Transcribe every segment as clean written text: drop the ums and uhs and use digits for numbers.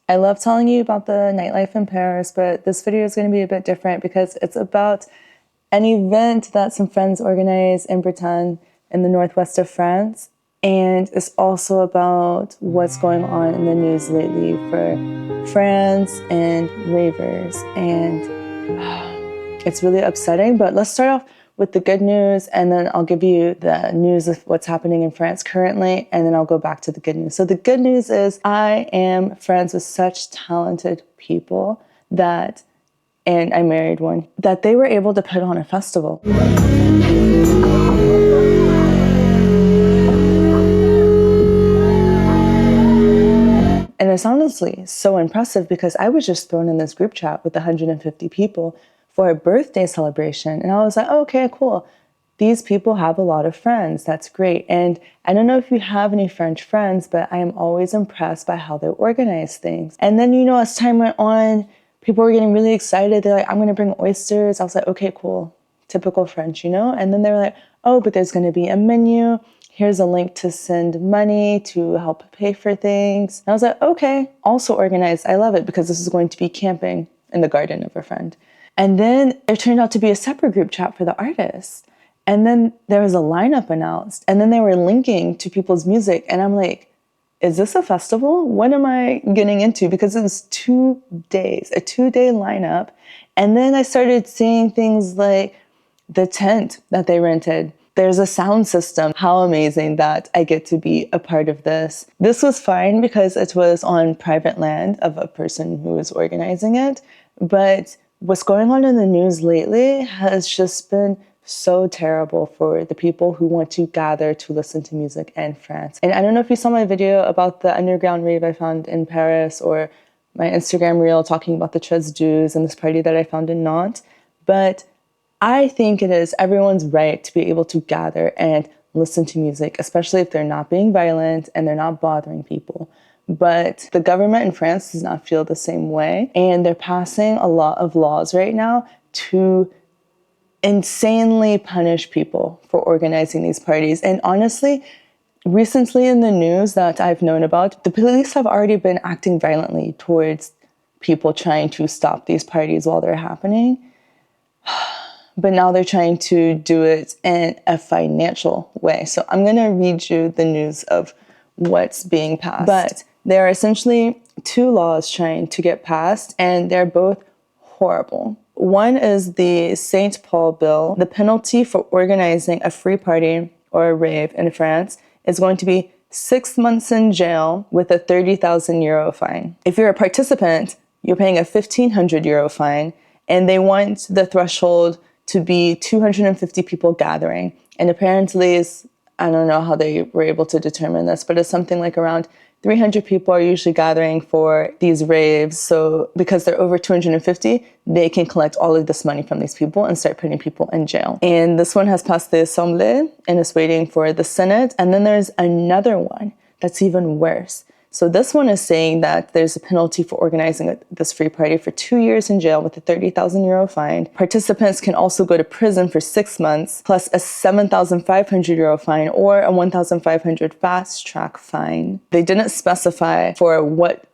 I love telling you about the nightlife in Paris, but this video is going to be a bit different because it's about an event that some friends organized in Bretagne in the northwest of France. And it's also about what's going on in the news lately for France and ravers. And it's really upsetting, but let's start off with the good news, and then I'll give you the news of what's happening in France currently, and then I'll go back to the good news. So the good news is I am friends with such talented people that, and I married one, that they were able to put on a festival. And it's honestly so impressive because I was just thrown in this group chat with 150 people for a birthday celebration. And I was like, oh, okay, cool. These people have a lot of friends. That's great. And I don't know if you have any French friends, but I am always impressed by how they organize things. And then, you know, as time went on, people were getting really excited. They're like, I'm going to bring oysters. I was like, okay, cool. Typical French, you know? And then they were like, oh, but there's going to be a menu. Here's a link to send money to help pay for things. And I was like, okay, also organized. I love it because this is going to be camping in the garden of a friend. And then it turned out to be a separate group chat for the artists. And then there was a lineup announced. And then they were linking to people's music. And I'm like, is this a festival? What am I getting into? Because it was 2 days, a 2-day lineup. And then I started seeing things like the tent that they rented. There's a sound system. How amazing that I get to be a part of this. This was fine because it was on private land of a person who was organizing it. But what's going on in the news lately has just been so terrible for the people who want to gather to listen to music in France. And I don't know if you saw my video about the underground rave I found in Paris or my Instagram reel talking about the Tres Deux and this party that I found in Nantes, but I think it is everyone's right to be able to gather and listen to music, especially if they're not being violent and they're not bothering people. But the government in France does not feel the same way. And they're passing a lot of laws right now to insanely punish people for organizing these parties. And honestly, recently in the news that I've known about, the police have already been acting violently towards people trying to stop these parties while they're happening. But now they're trying to do it in a financial way. So I'm going to read you the news of what's being passed. But there are essentially 2 laws trying to get passed, and they're both horrible. One is the St. Paul bill. The penalty for organizing a free party or a rave in France is going to be 6 months in jail with a 30,000 euro fine. If you're a participant, you're paying a 1,500 euro fine, and they want the threshold to be 250 people gathering. And apparently, I don't know how they were able to determine this, but it's something like around 300 people are usually gathering for these raves. So because they're over 250, they can collect all of this money from these people and start putting people in jail. And this one has passed the Assemblée and is waiting for the Senate. And then there's another one that's even worse. So this one is saying that there's a penalty for organizing this free party for 2 years in jail with a 30,000 euro fine. Participants can also go to prison for 6 months, plus a 7,500 euro fine or a 1,500 fast track fine. They didn't specify for what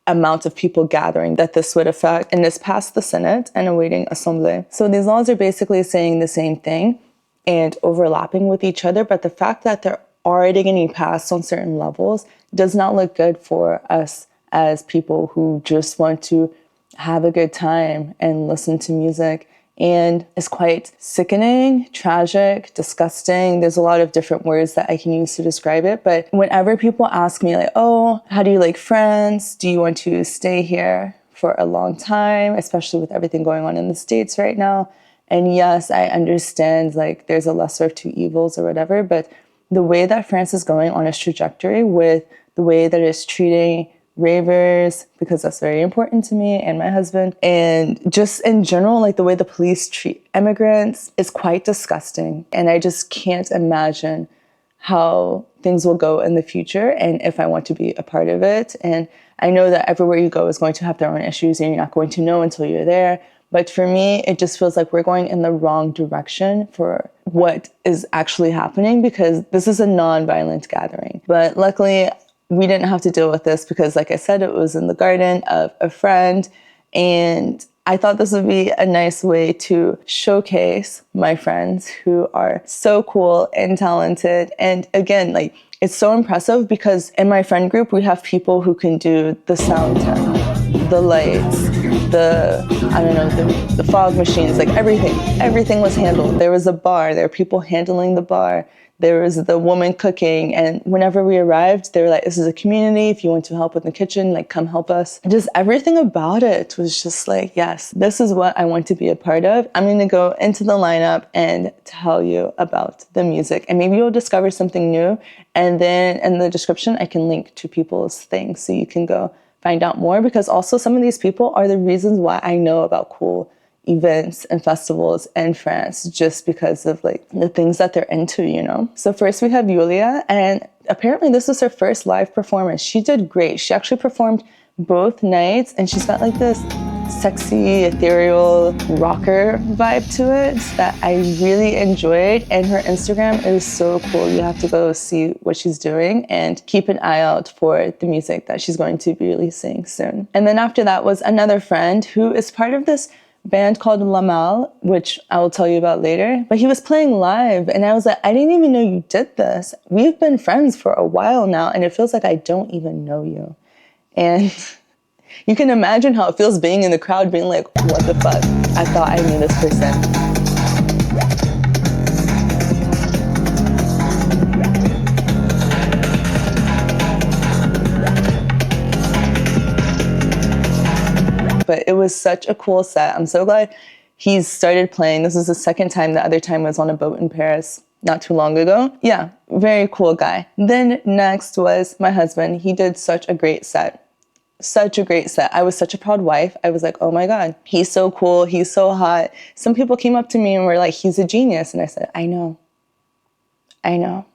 amount of people gathering that this would affect, and it's passed the Senate and awaiting Assemblée. So these laws are basically saying the same thing and overlapping with each other, but the fact that they're already getting passed on certain levels does not look good for us as people who just want to have a good time and listen to music. And it's quite sickening, tragic, disgusting. There's a lot of different words that I can use to describe it. But whenever people ask me like, oh, how do you like France? Do you want to stay here for a long time, especially with everything going on in the States right now? And yes, I understand like there's a lesser of two evils or whatever, but the way that France is going on its trajectory with the way that it's treating ravers, because that's very important to me and my husband, and just in general, like the way the police treat immigrants is quite disgusting. And I just can't imagine how things will go in the future and if I want to be a part of it. And I know that everywhere you go is going to have their own issues and you're not going to know until you're there. But for me, it just feels like we're going in the wrong direction for what is actually happening because this is a non-violent gathering. But luckily, we didn't have to deal with this because, like I said, it was in the garden of a friend. And I thought this would be a nice way to showcase my friends who are so cool and talented. And again, like, it's so impressive because in my friend group, we have people who can do the sound tech, the lights, the fog machines, like everything was handled. There was a bar, there were people handling the bar. There was the woman cooking, and whenever we arrived, they were like, this is a community. If you want to help in the kitchen, like, come help us. Just everything about it was just like, yes, this is what I want to be a part of. I'm going to go into the lineup and tell you about the music, and maybe you'll discover something new. And then in the description, I can link to people's things so you can go find out more, because also some of these people are the reasons why I know about cool events and festivals in France, just because of like the things that they're into, you know? So first we have Julien, and apparently this was her first live performance. She did great. She actually performed both nights, and she's got like this sexy, ethereal rocker vibe to it that I really enjoyed. And her Instagram is so cool. You have to go see what she's doing and keep an eye out for the music that she's going to be releasing soon. And then after that was another friend who is part of this band called Malle, which I will tell you about later. But he was playing live, and I was like, I didn't even know you did this. We've been friends for a while now, and it feels like I don't even know you. And you can imagine how it feels being in the crowd, being like, what the fuck? I thought I knew this person. But it was such a cool set. I'm so glad he's started playing. This is the second time. The other time was on a boat in Paris not too long ago. Yeah, very cool guy. Then next was my husband. He did such a great set. Such a great set. I was such a proud wife. I was like, oh my God, he's so cool. He's so hot. Some people came up to me and were like, he's a genius. And I said, I know. I know.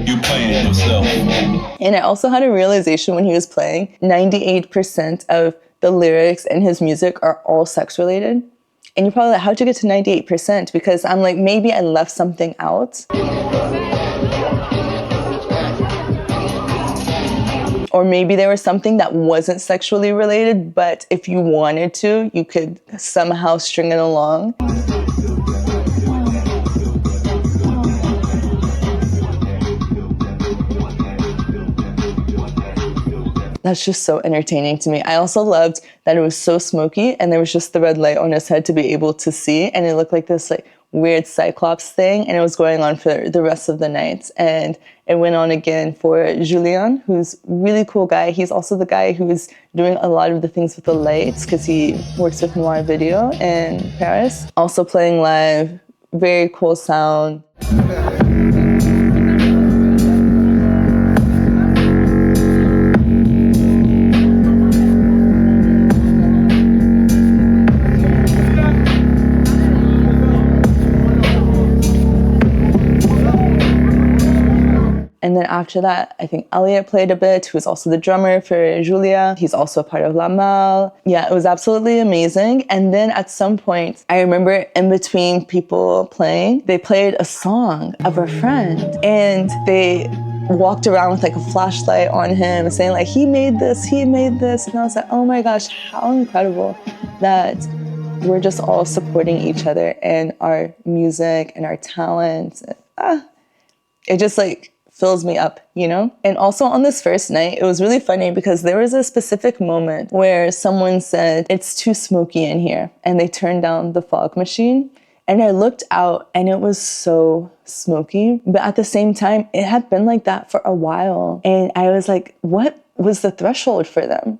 You playing yourself. And I also had a realization when he was playing, 98% of the lyrics in his music are all sex related. And you're probably like, how'd you get to 98%? Because I'm like, maybe I left something out. Or maybe there was something that wasn't sexually related, but if you wanted to, you could somehow string it along. That's just so entertaining to me. I also loved that it was so smoky and there was just the red light on his head to be able to see. And it looked like this like weird cyclops thing. And it was going on for the rest of the night. And it went on again for Julien, who's a really cool guy. He's also the guy who's doing a lot of the things with the lights because he works with Noir video in Paris. Also playing live, very cool sound. And then after that, I think Eliott played a bit, who was also the drummer for Julien. He's also a part of La Malle. Yeah, it was absolutely amazing. And then at some point, I remember in between people playing, they played a song of a friend. And they walked around with like a flashlight on him saying like, he made this, he made this. And I was like, oh my gosh, how incredible that we're just all supporting each other and our music and our talent. It just like fills me up, you know? And also on this first night, it was really funny because there was a specific moment where someone said, it's too smoky in here. And they turned down the fog machine. And I looked out and it was so smoky. But at the same time, it had been like that for a while. And I was like, what was the threshold for them?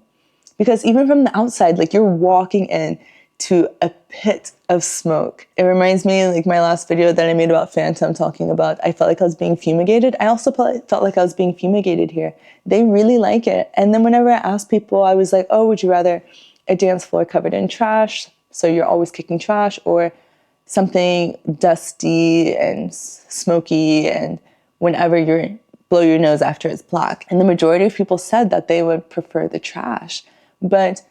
Because even from the outside, like you're walking in to a pit of smoke. It reminds me like my last video that I made about Phantom talking about I felt like I was being fumigated. I also felt like I was being fumigated here. They really like it. And then whenever I asked people, I was like, oh, would you rather a dance floor covered in trash, so you're always kicking trash, or something dusty and smoky and whenever you blow your nose after it's black? And the majority of people said that they would prefer the trash. But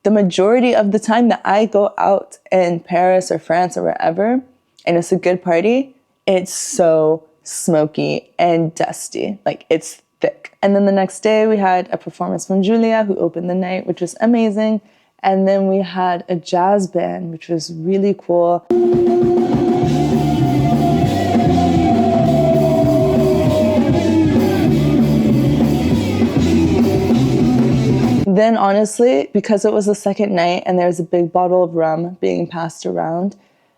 the majority of the time that I go out in Paris or France or wherever, and it's a good party, it's so smoky and dusty. Like, it's thick. And then the next day we had a performance from Julien, who opened the night, which was amazing. And then we had a jazz band, which was really cool. Then honestly, because it was the second night and there's a big bottle of rum being passed around,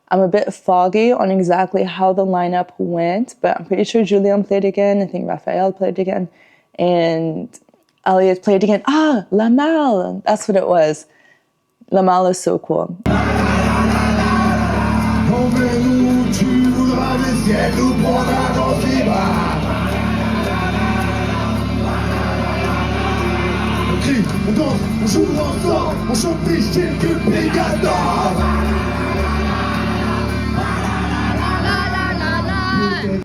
I'm a bit foggy on exactly how the lineup went, but I'm pretty sure Julien played again. I think Raphaël played again. And Eliott played again. Ah, La Malle. That's what it was. La Malle is so cool.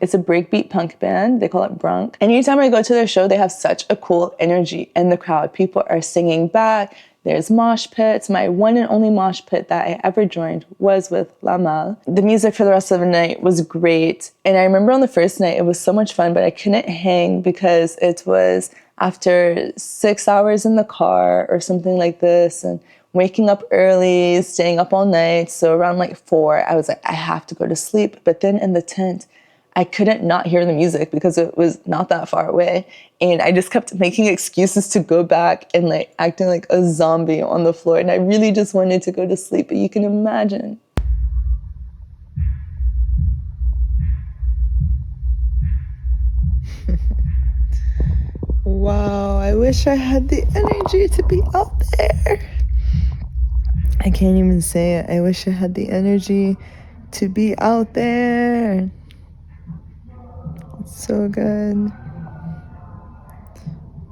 It's a breakbeat punk band. They call it brunk. And anytime I go to their show, they have such a cool energy in the crowd. People are singing back. There's mosh pits. My one and only mosh pit that I ever joined was with La Malle. The music for the rest of the night was great. And I remember on the first night, it was so much fun, but I couldn't hang because it was after 6 hours in the car or something like this, and waking up early, staying up all night. So around like 4, I was like, I have to go to sleep. But then in the tent, I couldn't not hear the music because it was not that far away. And I just kept making excuses to go back and like acting like a zombie on the floor. And I really just wanted to go to sleep, but you can imagine. Wow, I wish I had the energy to be out there. I can't even say it. I wish I had the energy to be out there. It's so good.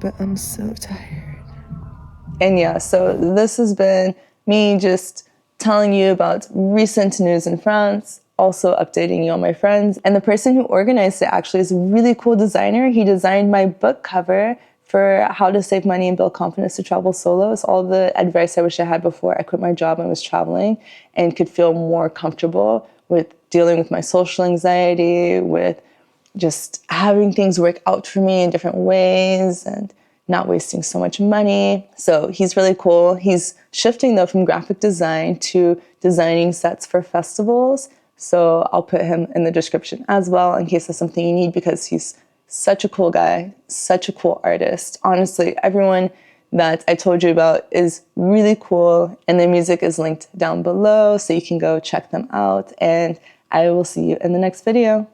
But I'm so tired. And yeah, so this has been me just telling you about recent news in France, also updating you on my friends. And the person who organized it actually is a really cool designer. He designed my book cover for how to save money and build confidence to travel solo. It's all the advice I wish I had before I quit my job and was traveling and could feel more comfortable with dealing with my social anxiety, with just having things work out for me in different ways and not wasting so much money. So he's really cool. He's shifting though from graphic design to designing sets for festivals. So I'll put him in the description as well in case that's something you need, because he's such a cool guy, such a cool artist. Honestly, everyone that I told you about is really cool, and their music is linked down below so you can go check them out, and I will see you in the next video.